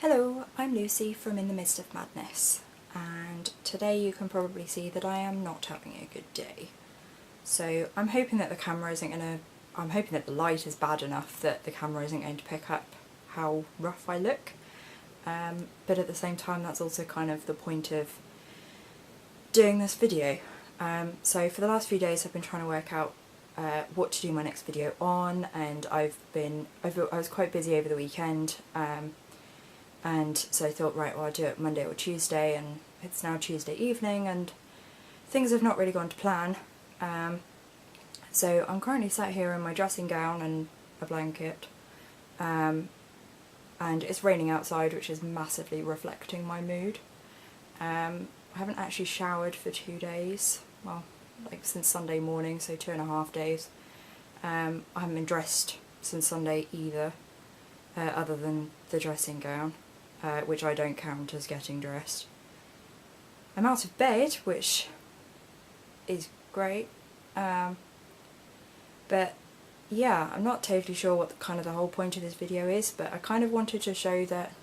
Hello, I'm Lucy from In the Midst of Madness, and today you can probably see that I am not having a good day. So I'm hoping that I'm hoping that the light is bad enough that the camera isn't going to pick up how rough I look, but at the same time that's also kind of the point of doing this video. So for the last few days I've been trying to work out what to do my next video on, and I was quite busy over the weekend, and so I thought, right, well, I'll do it Monday or Tuesday, and it's now Tuesday evening and things have not really gone to plan. So I'm currently sat here in my dressing gown and a blanket, and it's raining outside, which is massively reflecting my mood. I haven't actually showered for 2 days, well, like since Sunday morning, so 2.5 days. I haven't been dressed since Sunday either, other than the dressing gown, which I don't count as getting dressed. I'm out of bed, which is great, but yeah, I'm not totally sure what the whole point of this video is, but I kind of wanted to show that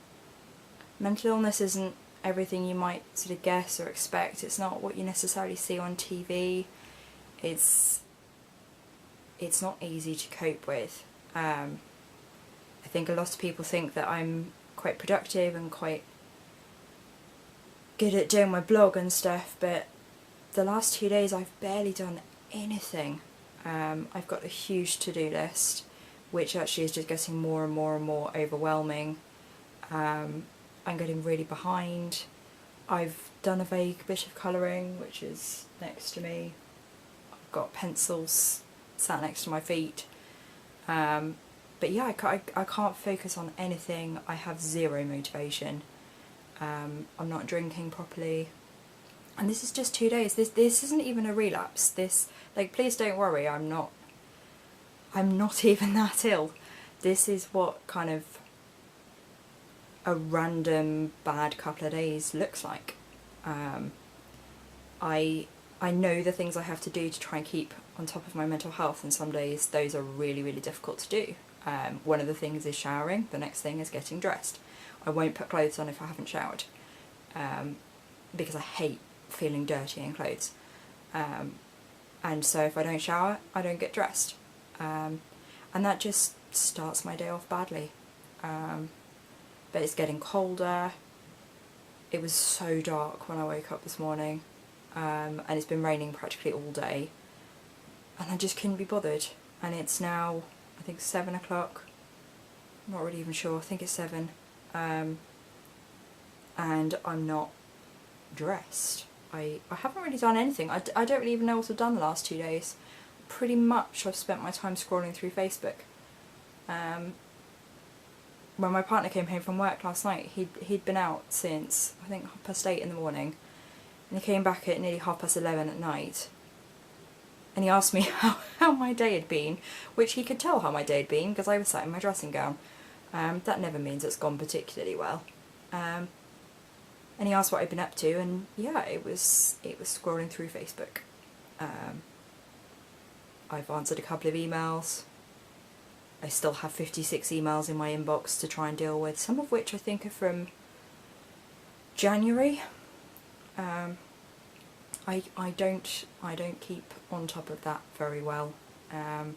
mental illness isn't everything you might sort of guess or expect. It's not what you necessarily see on TV. It's not easy to cope with. I think a lot of people think that I'm quite productive and quite good at doing my blog and stuff, but the last 2 days I've barely done anything. I've got a huge to-do list, which actually is just getting more and more and more overwhelming. I'm getting really behind. I've done a vague bit of colouring, which is next to me. I've got pencils sat next to my feet. But yeah, I can't focus on anything. I have zero motivation. I'm not drinking properly. And this is just 2 days. This isn't even a relapse. Please don't worry, I'm not even that ill. This is what kind of a random bad couple of days looks like. I know the things I have to do to try and keep on top of my mental health, and some days those are really, really difficult to do. One of the things is showering, the next thing is getting dressed. I won't put clothes on if I haven't showered, because I hate feeling dirty in clothes. And so if I don't shower, I don't get dressed. And that just starts my day off badly. But it's getting colder. It was so dark when I woke up this morning, and it's been raining practically all day, and I just couldn't be bothered. And it's now, I think, 7 o'clock, I'm not really even sure, I think it's 7, and I'm not dressed. I haven't really done anything. I don't really even know what I've done the last 2 days. Pretty much I've spent my time scrolling through Facebook. When my partner came home from work last night, he'd been out since, I think, 8:30 in the morning, and he came back at nearly 11:30 at night, and he asked me how my day had been, which he could tell how my day had been because I was sat in my dressing gown. That never means it's gone particularly well. And he asked what I'd been up to, and yeah, it was scrolling through Facebook. I've answered a couple of emails. I still have 56 emails in my inbox to try and deal with, some of which I think are from January. I don't keep on top of that very well. And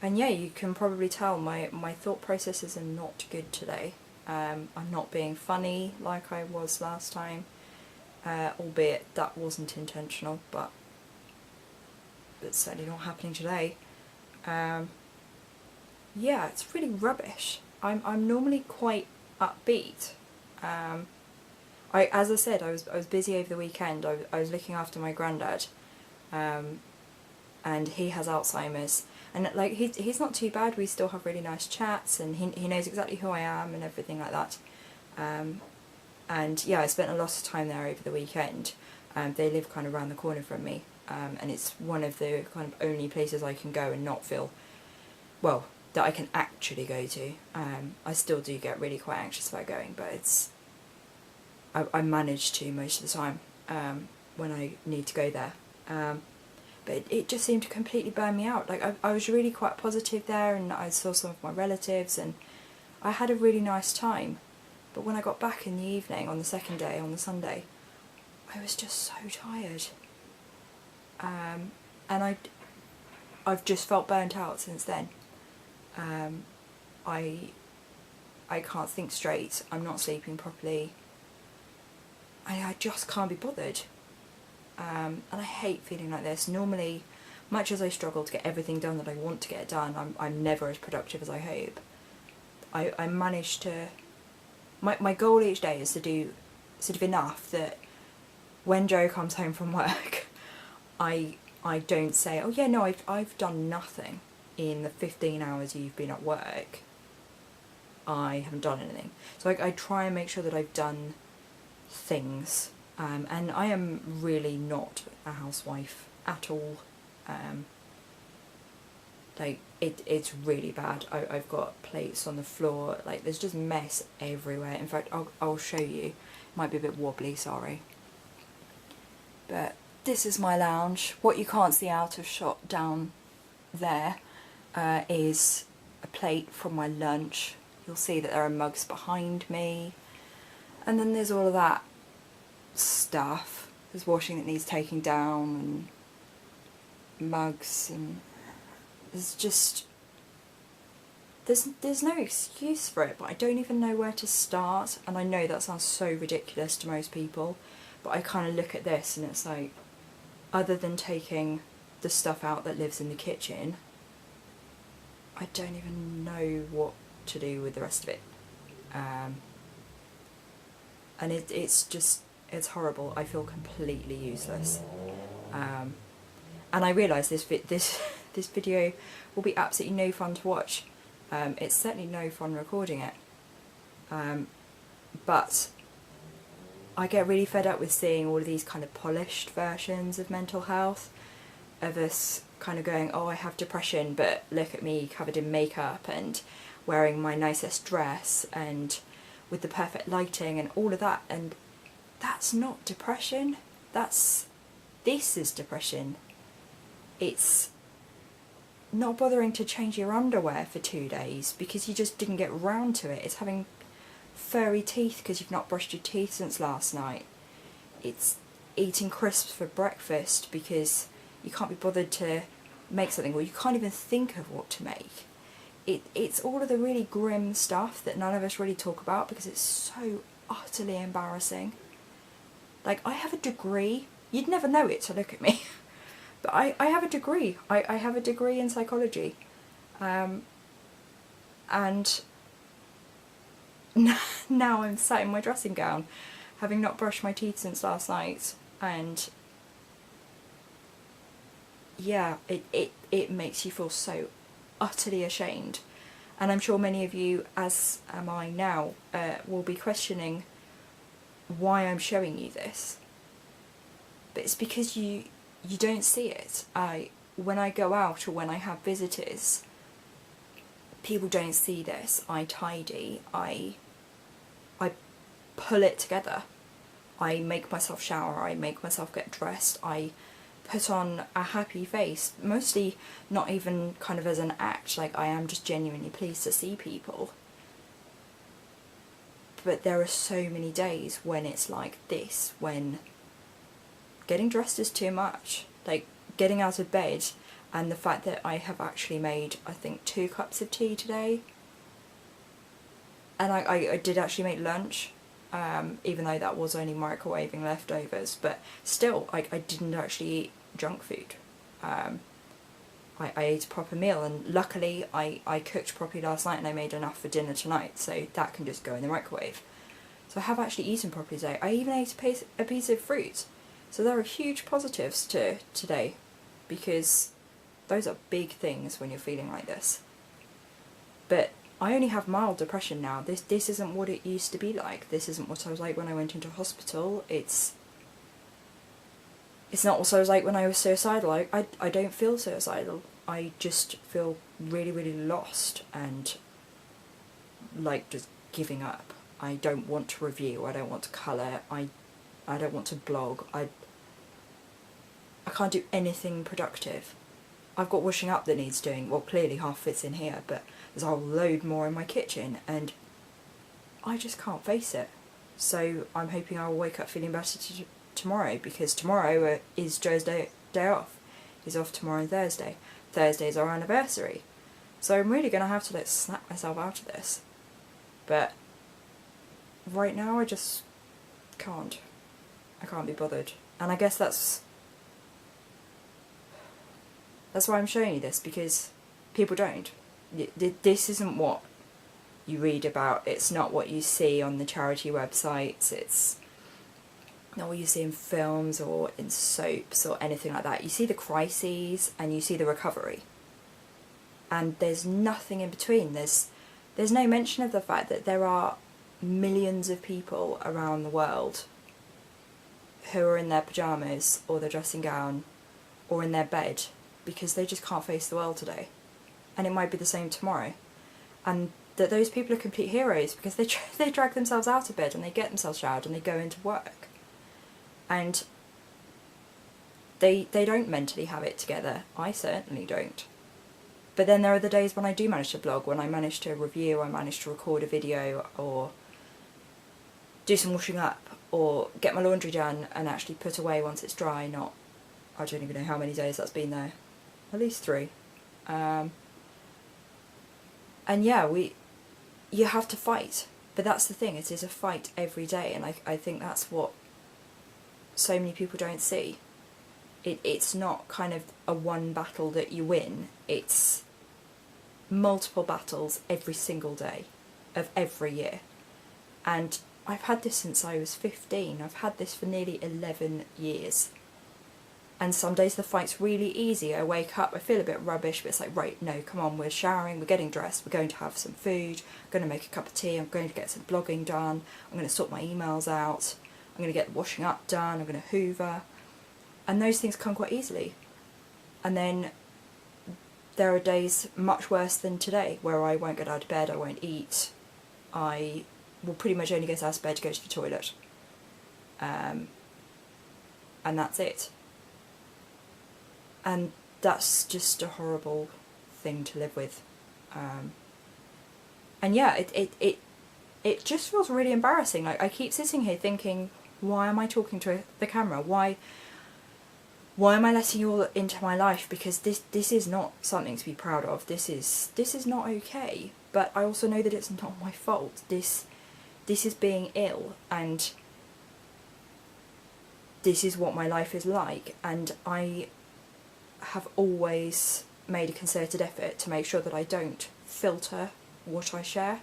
yeah, you can probably tell my thought processes are not good today. I'm not being funny like I was last time, albeit that wasn't intentional, but it's certainly not happening today. Yeah, it's really rubbish. I'm normally quite upbeat. As I said, I was busy over the weekend. I was looking after my granddad, and he has Alzheimer's, and like he's not too bad. We still have really nice chats, and he knows exactly who I am and everything like that. And yeah, I spent a lot of time there over the weekend. They live kind of around the corner from me. And it's one of the kind of only places I can go and not feel, well, that I can actually go to. I still do get really quite anxious about going, but I manage to most of the time when I need to go there. But it just seemed to completely burn me out. Like I was really quite positive there, and I saw some of my relatives, and I had a really nice time. But when I got back in the evening, on the second day, on the Sunday, I was just so tired. And I've just felt burnt out since then. I can't think straight, I'm not sleeping properly, I just can't be bothered. And I hate feeling like this. Normally, much as I struggle to get everything done that I want to get done, I'm never as productive as I hope. I manage to... My goal each day is to do sort of enough that when Joe comes home from work, I don't say, oh yeah, no, I've done nothing in the 15 hours you've been at work. I haven't done anything. So I try and make sure that I've done things. And I am really not a housewife at all. Like, it's really bad. I've got plates on the floor, like there's just mess everywhere. In fact, I'll show you. It might be a bit wobbly, sorry. But this is my lounge. What you can't see out of shot down there is a plate from my lunch. You'll see that there are mugs behind me. And then there's all of that stuff. There's washing that needs taking down, and mugs, and there's just... There's no excuse for it, but I don't even know where to start. And I know that sounds so ridiculous to most people, but I kind of look at this and it's like, other than taking the stuff out that lives in the kitchen, I don't even know what to do with the rest of it. And it's horrible. I feel completely useless. And I realise this video will be absolutely no fun to watch. It's certainly no fun recording it. But I get really fed up with seeing all of these kind of polished versions of mental health, of us kind of going, oh, I have depression, but look at me covered in makeup and wearing my nicest dress and with the perfect lighting and all of that. And that's not depression. This is depression. It's not bothering to change your underwear for 2 days because you just didn't get round to it. It's having furry teeth because you've not brushed your teeth since last night. It's eating crisps for breakfast because you can't be bothered to make something, or you can't even think of what to make. It's all of the really grim stuff that none of us really talk about because it's so utterly embarrassing. Like, I have a degree. You'd never know it to look at me. But I have a degree. I have a degree in psychology. And now I'm sat in my dressing gown, having not brushed my teeth since last night, and yeah, it makes you feel so utterly ashamed. And I'm sure many of you, as am I now, will be questioning why I'm showing you this. But it's because you don't see it. When I go out or when I have visitors, people don't see this. I tidy, I pull it together. I make myself shower, I make myself get dressed, I put on a happy face, mostly not even kind of as an act, like I am just genuinely pleased to see people. But there are so many days when it's like this, when getting dressed is too much. Like, getting out of bed, and the fact that I have actually made, I think, 2 cups of tea today. And I did actually make lunch, even though that was only microwaving leftovers, but still, I didn't actually eat junk food. I ate a proper meal, and luckily I cooked properly last night and I made enough for dinner tonight, so that can just go in the microwave. So I have actually eaten properly today. I even ate a piece of fruit. So there are huge positives to today, because those are big things when you're feeling like this. But I only have mild depression now. This isn't what it used to be like. This isn't what I was like when I went into hospital. It's not what I was like when I was suicidal. I don't feel suicidal. I just feel really, really lost and like just giving up. I don't want to review. I don't want to colour. I don't want to blog. I can't do anything productive. I've got washing up that needs doing. Well, clearly half fits in here, but there's a whole load more in my kitchen, and I just can't face it. So I'm hoping I'll wake up feeling better tomorrow, because tomorrow is Joe's day off. He's off tomorrow and Thursday. Thursday's our anniversary. So I'm really going to have to snap myself out of this. But right now I just can't. I can't be bothered. And I guess that's why I'm showing you this, because people don't. This isn't what you read about. It's not what you see on the charity websites. It's not what you see in films or in soaps or anything like that. You see the crises and you see the recovery. And there's nothing in between. There's no mention of the fact that there are millions of people around the world who are in their pyjamas or their dressing gown or in their bed because they just can't face the world today. And it might be the same tomorrow. And that those people are complete heroes because they drag themselves out of bed and they get themselves showered and they go into work. And they don't mentally have it together. I certainly don't. But then there are the days when I do manage to blog, when I manage to review, I manage to record a video, or do some washing up, or get my laundry done and actually put away once it's dry. Not, I don't even know how many days that's been there. At least 3. And yeah, you have to fight. But that's the thing, it is a fight every day, and I think that's what so many people don't see. It's not kind of a one battle that you win, it's multiple battles every single day of every year. And I've had this since I was 15, I've had this for nearly 11 years. And some days the fight's really easy. I wake up, I feel a bit rubbish, but it's like, right, no, come on, we're showering, we're getting dressed, we're going to have some food, I'm going to make a cup of tea, I'm going to get some blogging done, I'm going to sort my emails out, I'm going to get the washing up done, I'm going to hoover. And those things come quite easily. And then there are days much worse than today where I won't get out of bed, I won't eat, I will pretty much only get out of bed to go to the toilet. And that's it. And that's just a horrible thing to live with. And yeah, it just feels really embarrassing. Like, I keep sitting here thinking, why am I talking to the camera? Why am I letting you all into my life? Because this is not something to be proud of. This is not okay. But I also know that it's not my fault. This is being ill, and this is what my life is like. And I have always made a concerted effort to make sure that I don't filter what I share.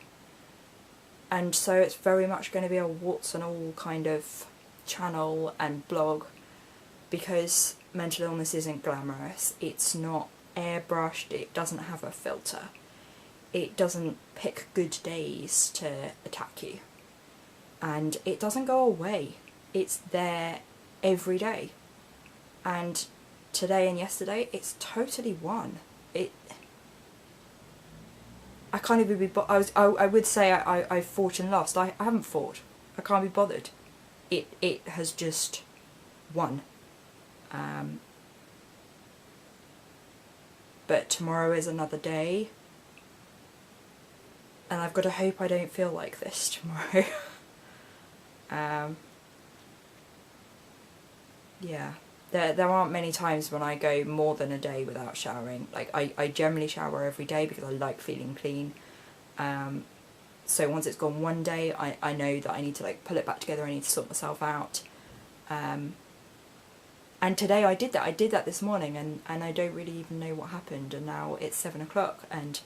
And so it's very much going to be a warts and all kind of channel and blog, because mental illness isn't glamorous, it's not airbrushed, it doesn't have a filter, it doesn't pick good days to attack you, and it doesn't go away, it's there every day. And today and yesterday, it's totally won. I can't even be I would say I've fought and lost. I haven't fought. I can't be bothered. It has just won. But tomorrow is another day, and I've got to hope I don't feel like this tomorrow. Yeah. There aren't many times when I go more than a day without showering. Like, I generally shower every day because I like feeling clean. So once it's gone one day, I know that I need to like pull it back together, I need to sort myself out. And today I did that. I did that this morning, and I don't really even know what happened, and now it's 7 o'clock, and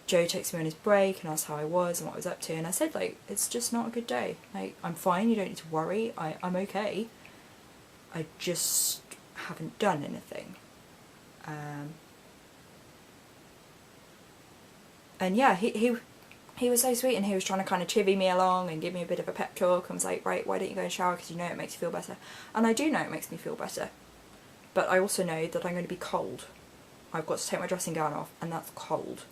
Joe texted me on his break and asked how I was and what I was up to, and I said, like, it's just not a good day. Like, I'm fine, you don't need to worry, I'm okay. I just haven't done anything. And yeah, he was so sweet, and he was trying to kind of chivvy me along and give me a bit of a pep talk. I was like, right, why don't you go and shower, because you know it makes you feel better. And I do know it makes me feel better. But I also know that I'm going to be cold. I've got to take my dressing gown off, and that's cold.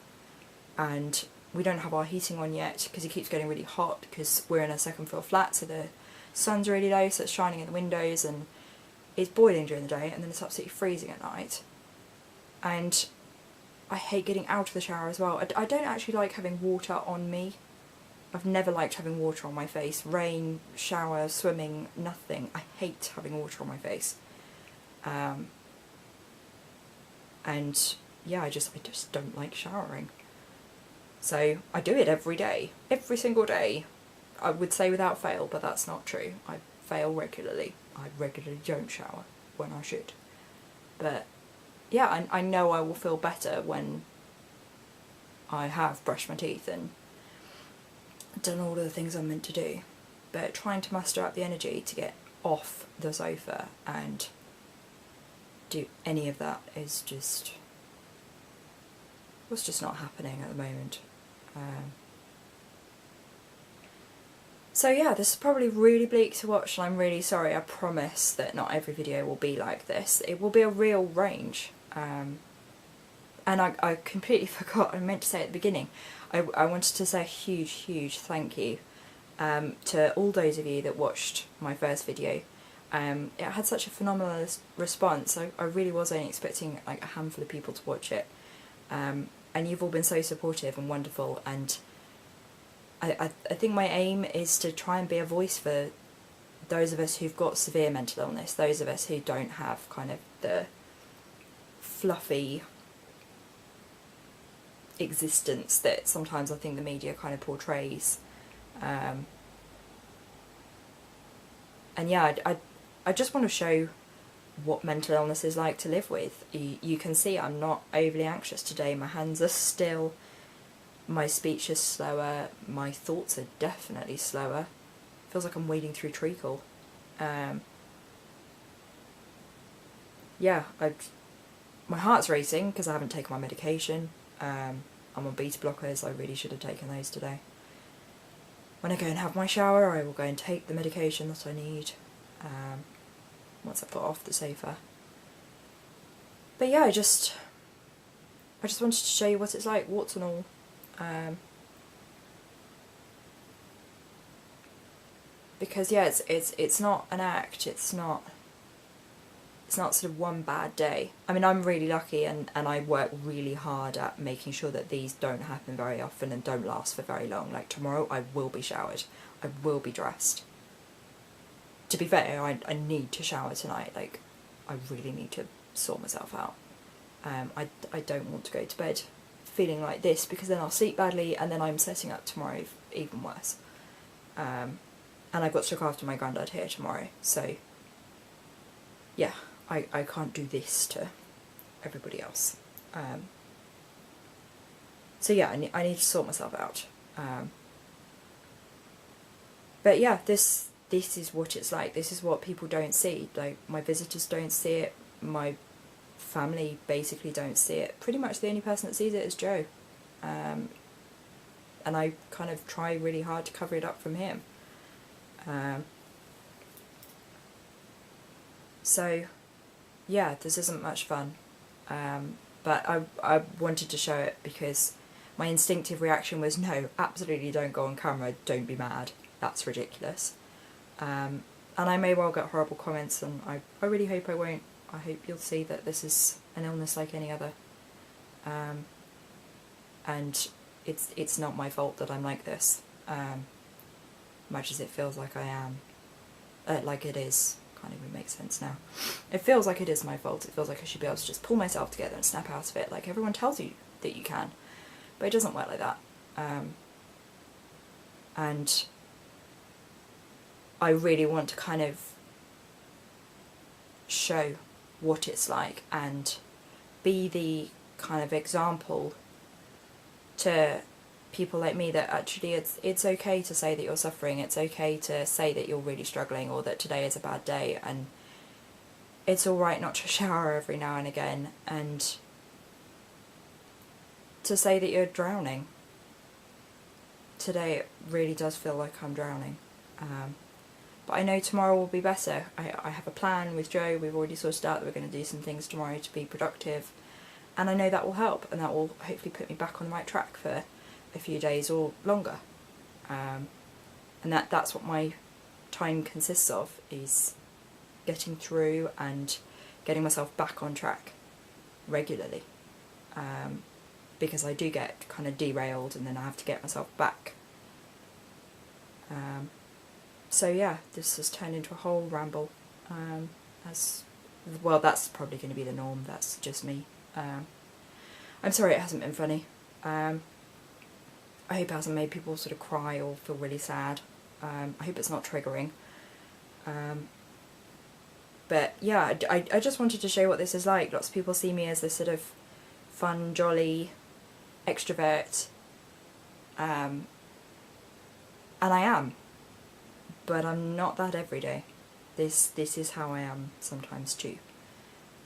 And we don't have our heating on yet because it keeps getting really hot, because we're in a second floor flat, so the sun's really low, so it's shining in the windows, and it's boiling during the day, and then it's absolutely freezing at night. And I hate getting out of the shower as well. I don't actually like having water on me. I've never liked having water on my face. Rain, shower, swimming, nothing. I hate having water on my face. And yeah, I just don't like showering. So I do it every day, every single day. I would say without fail, but that's not true. I fail regularly. I regularly don't shower when I should. But yeah, I know I will feel better when I have brushed my teeth and done all of the things I'm meant to do. But trying to muster up the energy to get off the sofa and do any of that is just, was just not happening at the moment. So yeah, this is probably really bleak to watch, and I'm really sorry. I promise that not every video will be like this. It will be a real range. And I completely forgot, I meant to say at the beginning, I wanted to say a huge thank you to all those of you that watched my first video. It had such a phenomenal response. I really was only expecting like a handful of people to watch it. And you've all been so supportive and wonderful, and I think my aim is to try and be a voice for those of us who've got severe mental illness, those of us who don't have kind of the fluffy existence that sometimes I think the media kind of portrays. And yeah, I just want to show what mental illness is like to live with. You can see I'm not overly anxious today. My hands are still, my speech is slower, my thoughts are definitely slower. Feels like I'm wading through treacle. Yeah, my heart's racing because I haven't taken my medication. I'm on beta blockers. I really should have taken those today. When I go and have my shower, I will go and take the medication that I need once I've got off the sofa. But yeah, I just wanted to show you what it's like, warts and all. Because yeah, it's not an act. It's not sort of one bad day. I mean, I'm really lucky, and I work really hard at making sure that these don't happen very often and don't last for very long. Like tomorrow I will be showered, I will be dressed. To be fair, I need to shower tonight. Like, I really need to sort myself out. I don't want to go to bed feeling like this, because then I'll sleep badly and then I'm setting up tomorrow even worse. And I've got to look after my granddad here tomorrow, so yeah, I can't do this to everybody else. So yeah, I need to sort myself out. But yeah, this is what it's like. This is what people don't see. Like, my visitors don't see it, my family basically don't see it. Pretty much the only person that sees it is Joe. And I kind of try really hard to cover it up from him. So yeah, this isn't much fun. But I wanted to show it because my instinctive reaction was, no, absolutely don't go on camera, don't be mad, that's ridiculous. And I may well get horrible comments, and I really hope I won't. I hope you'll see that this is an illness like any other. And it's not my fault that I'm like this, much as it feels like I am. Like it is. Can't even make sense now. It feels like it is my fault. It feels like I should be able to just pull myself together and snap out of it, like everyone tells you that you can. But it doesn't work like that. And I really want to kind of show what it's like and be the kind of example to people like me that actually it's okay to say that you're suffering, it's okay to say that you're really struggling, or that today is a bad day, and it's alright not to shower every now and again, and to say that you're drowning. Today it really does feel like I'm drowning. But I know tomorrow will be better. I have a plan with Joe. We've already sorted out that we're going to do some things tomorrow to be productive, and I know that will help, and that will hopefully put me back on the right track for a few days or longer. And that's what my time consists of, is getting through and getting myself back on track regularly. because I do get kind of derailed and then I have to get myself back. So yeah, this has turned into a whole ramble. As well, that's probably going to be the norm. That's just me. I'm sorry it hasn't been funny. I hope it hasn't made people sort of cry or feel really sad. I hope it's not triggering. But yeah, I just wanted to show what this is like. Lots of people see me as this sort of fun, jolly extrovert, and I am, but I'm not that every day. This is how I am sometimes too,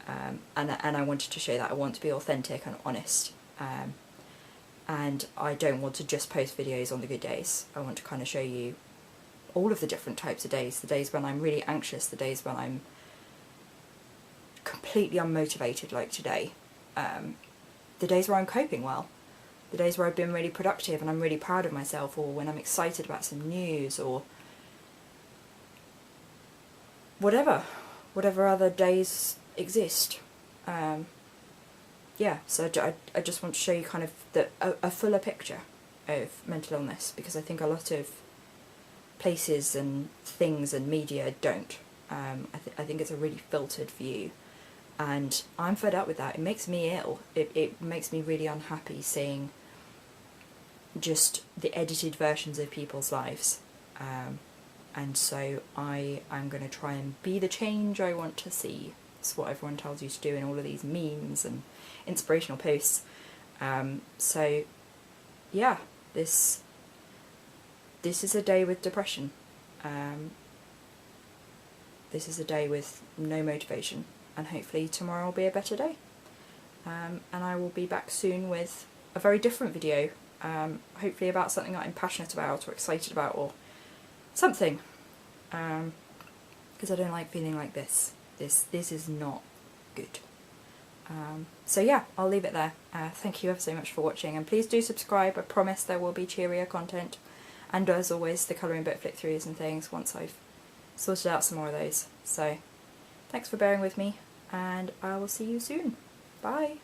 and I wanted to show that. I want to be authentic and honest, and I don't want to just post videos on the good days. I want to kind of show you all of the different types of days, the days when I'm really anxious, the days when I'm completely unmotivated like today, the days where I'm coping well, the days where I've been really productive and I'm really proud of myself, or when I'm excited about some news, or whatever other days exist. Yeah, so I just want to show you kind of a fuller picture of mental illness, because I think a lot of places and things and media don't. I think it's a really filtered view, and I'm fed up with that. It makes me ill. It makes me really unhappy seeing just the edited versions of people's lives. And so I am going to try and be the change I want to see. It's what everyone tells you to do in all of these memes and inspirational posts. So yeah, this is a day with depression. This is a day with no motivation, and hopefully tomorrow will be a better day. And I will be back soon with a very different video, hopefully about something that I'm passionate about or excited about or something, because I don't like feeling like this. This is not good. So yeah, I'll leave it there. Thank you ever so much for watching, and please do subscribe. I promise there will be cheerier content, and as always the colouring book flick throughs and things once I've sorted out some more of those. So thanks for bearing with me, and I will see you soon. Bye!